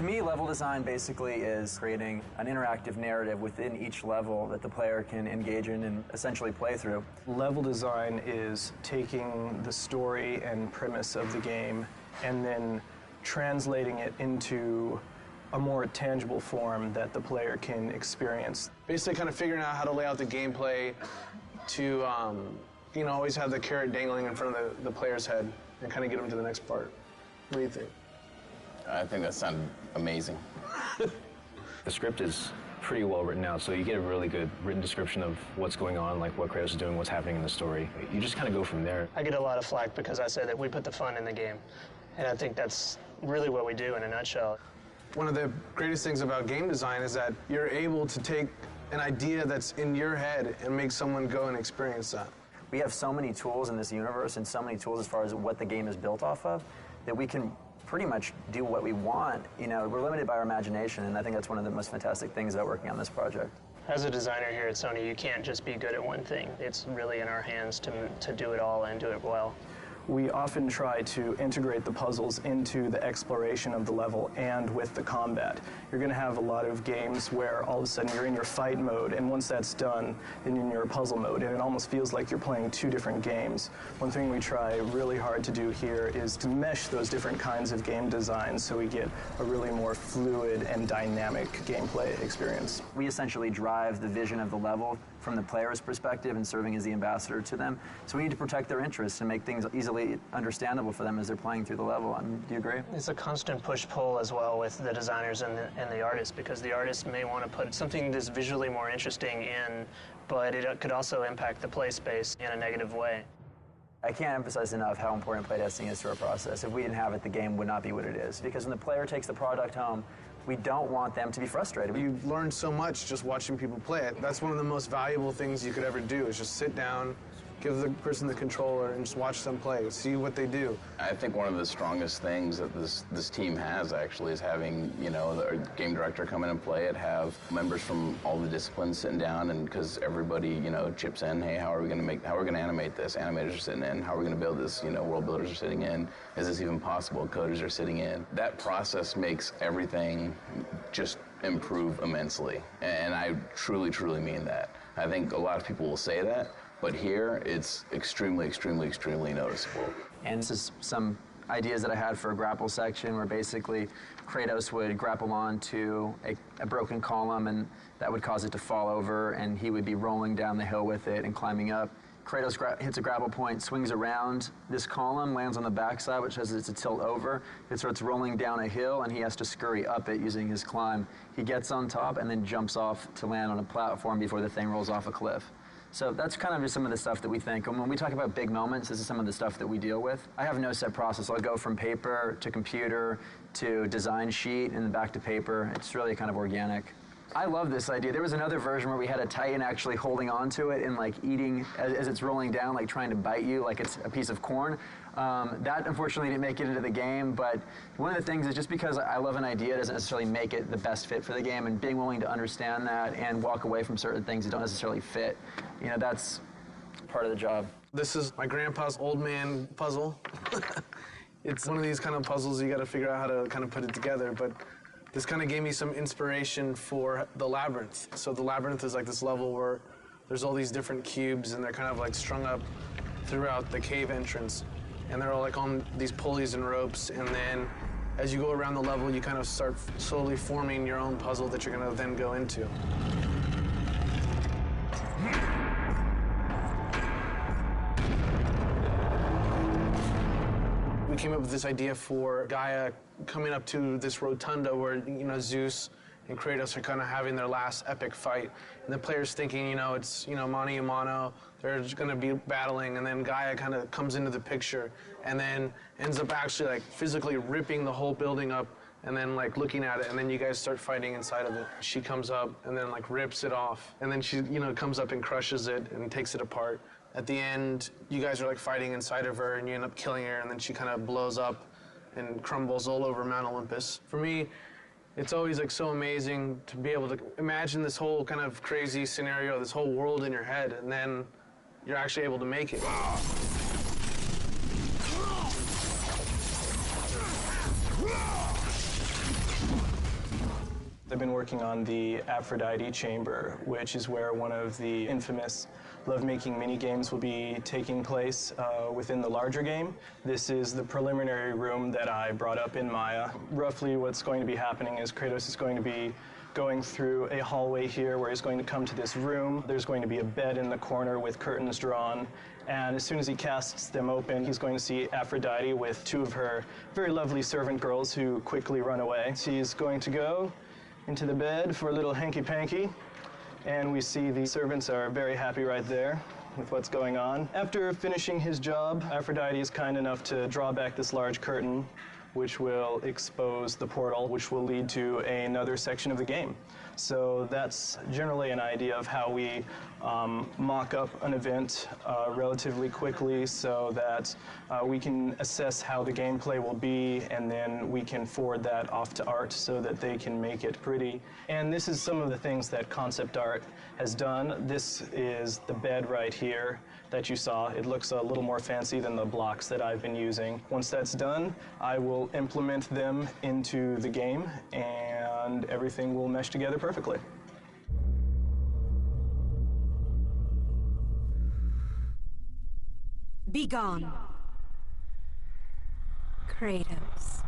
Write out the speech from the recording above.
me, level design basically is creating an interactive narrative within each level that the player can engage in and essentially play through. Level design is taking the story and premise of the game and then translating it into a more tangible form that the player can experience. Basically kind of figuring out how to lay out the gameplay to always have the carrot dangling in front of the player's head and kind of get them to the next part. What do you think? I think that sounded amazing. The script is pretty well written out, so you get a really good written description of what's going on, like what Kratos is doing, what's happening in the story. You just kind of go from there. I get a lot of flack because I say that we put the fun in the game, and I think that's really what we do in a nutshell. One of the greatest things about game design is that you're able to take an idea that's in your head and make someone go and experience that. We have so many tools in this universe and so many tools as far as what the game is built off of that we can pretty much do what we want. We're limited by our imagination, and I think that's one of the most fantastic things about working on this project. As a designer here at Sony, you can't just be good at one thing. It's really in our hands to do it all and do it well. We often try to integrate the puzzles into the exploration of the level and with the combat. You're going to have a lot of games where all of a sudden you're in your fight mode, and once that's done, then you're in your puzzle mode, and it almost feels like you're playing two different games. One thing we try really hard to do here is to mesh those different kinds of game designs so we get a really more fluid and dynamic gameplay experience. We essentially drive the vision of the level from the player's perspective and serving as the ambassador to them. So we need to protect their interests and make things easily understandable for them as they're playing through the level. Do you agree? It's a constant push-pull as well with the designers and the artists, because the artist may want to put something that's visually more interesting in, but it could also impact the play space in a negative way. I can't emphasize enough how important playtesting is to our process. If we didn't have it, the game would not be what it is. Because when the player takes the product home, we don't want them to be frustrated. You learn so much just watching people play it. That's one of the most valuable things you could ever do, is just sit down, give the person the controller, and just watch them play, see what they do. I think one of the strongest things that this team has actually is having, the game director come in and play it, have members from all the disciplines sitting down, and because everybody, chips in, hey, how are we going to animate this? Animators are sitting in. How are we going to build this? World builders are sitting in. Is this even possible? Coders are sitting in. That process makes everything just improve immensely. And I truly, truly mean that. I think a lot of people will say that, but here, it's extremely, extremely, extremely noticeable. And this is some ideas that I had for a grapple section where basically Kratos would grapple onto a broken column, and that would cause it to fall over, and he would be rolling down the hill with it and climbing up. Kratos hits a grapple point, swings around this column, lands on the backside, which has it to tilt over. It starts rolling down a hill, and he has to scurry up it using his climb. He gets on top and then jumps off to land on a platform before the thing rolls off a cliff. So that's kind of just some of the stuff that we think. And when we talk about big moments, this is some of the stuff that we deal with. I have no set process. I'll go from paper to computer to design sheet and then back to paper. It's really kind of organic. I love this idea. There was another version where we had a Titan actually holding on to it and like eating as it's rolling down, like trying to bite you like it's a piece of corn. That unfortunately didn't make it into the game, but one of the things is just because I love an idea doesn't necessarily make it the best fit for the game, and being willing to understand that and walk away from certain things that don't necessarily fit, that's part of the job. This is my grandpa's old man puzzle. It's one of these kind of puzzles you got to figure out how to kind of put it together, but this kind of gave me some inspiration for the Labyrinth. So the Labyrinth is like this level where there's all these different cubes, and they're kind of like strung up throughout the cave entrance. And they're all like on these pulleys and ropes, and then as you go around the level, you kind of start slowly forming your own puzzle that you're going to then go into. We came up with this idea for Gaia coming up to this rotunda where, Zeus and Kratos are kind of having their last epic fight. And the player's thinking, it's, mano a mano, they're just going to be battling, and then Gaia kind of comes into the picture and then ends up actually like physically ripping the whole building up and then like looking at it, and then you guys start fighting inside of it. She comes up and then like rips it off, and then she, comes up and crushes it and takes it apart. At the end, you guys are like fighting inside of her, and you end up killing her, and then she kind of blows up and crumbles all over Mount Olympus. For me, it's always like so amazing to be able to imagine this whole kind of crazy scenario, this whole world in your head, and then you're actually able to make it. been working on the Aphrodite Chamber, which is where one of the infamous lovemaking mini-games will be taking place within the larger game. This is the preliminary room that I brought up in Maya. Roughly what's going to be happening is Kratos is going to be going through a hallway here where he's going to come to this room. There's going to be a bed in the corner with curtains drawn, and as soon as he casts them open, he's going to see Aphrodite with two of her very lovely servant girls who quickly run away. She's going to go into the bed for a little hanky-panky, and we see the servants are very happy right there with what's going on. After finishing his job, Aphrodite is kind enough to draw back this large curtain, which will expose the portal, which will lead to another section of the game. So that's generally an idea of how we mock up an event relatively quickly so that we can assess how the gameplay will be, and then we can forward that off to art so that they can make it pretty. And this is some of the things that concept art has done. This is the bed right here that you saw. It looks a little more fancy than the blocks that I've been using. Once that's done, I will implement them into the game and everything will mesh together perfectly. Be gone, Kratos.